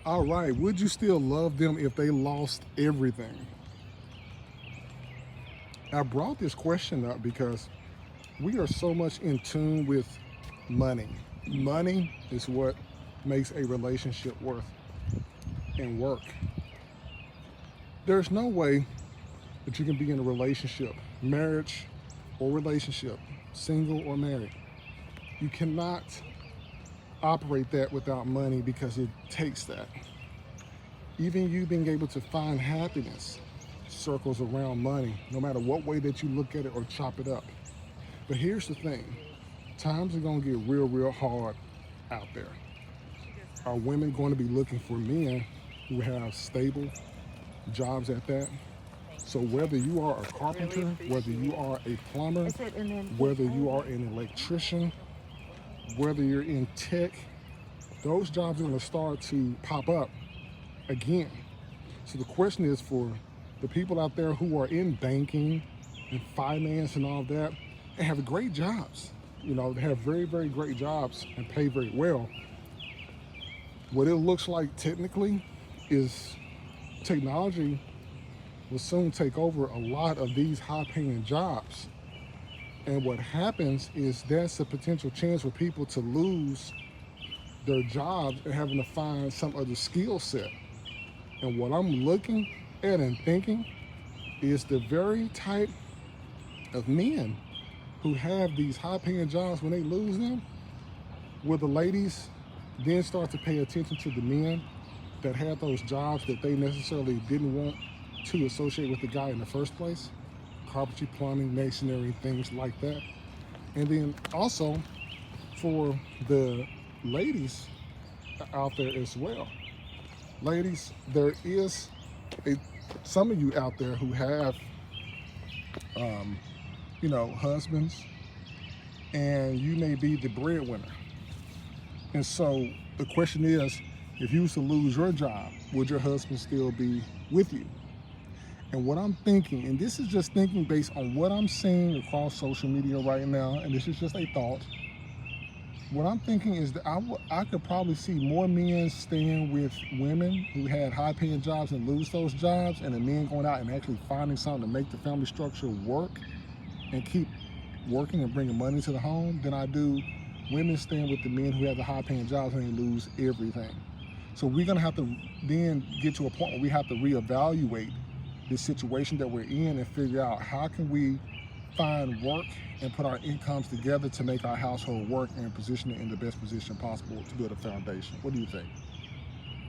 All right, would you still love them if they lost everything? I brought this question up because we are so much in tune with money. Money is what makes a relationship worth and work. There's no way that you can be in a relationship, marriage or relationship, single or married. You cannot operate that without money because it takes that. Even you being able to find happiness circles around money, no matter what way that you look at it or chop it up. But here's the thing, times are going to get real, real hard out there. Are women going to be looking for men who have stable jobs at that? So whether you are a carpenter, whether you are a plumber, whether you are an electrician, whether you're in tech, those jobs are going to start to pop up again. So the question is for the people out there who are in banking and finance and all that, and have great jobs. You know, they have very, very great jobs and pay very well. What it looks like technically is technology will soon take over a lot of these high-paying jobs. And what happens is that's a potential chance for people to lose their jobs and having to find some other skill set. And what I'm looking at and thinking is the very type of men who have these high-paying jobs, when they lose them, will the ladies then start to pay attention to the men that had those jobs that they necessarily didn't want to associate with the guy in the first place? Carpentry, plumbing, masonry, things like that. And then also for the ladies out there as well. Ladies, there is some of you out there who have, husbands, and you may be the breadwinner. And so the question is, if you was to lose your job, would your husband still be with you? And what I'm thinking, and this is just thinking based on what I'm seeing across social media right now, and this is just a thought, what I'm thinking is that I could probably see more men staying with women who had high-paying jobs and lose those jobs, and the men going out and actually finding something to make the family structure work and keep working and bringing money to the home than I do women staying with the men who have the high-paying jobs and they lose everything. So we're gonna have to then get to a point where we have to reevaluate this situation that we're in and figure out how can we find work and put our incomes together to make our household work and position it in the best position possible to build a foundation. What do you think?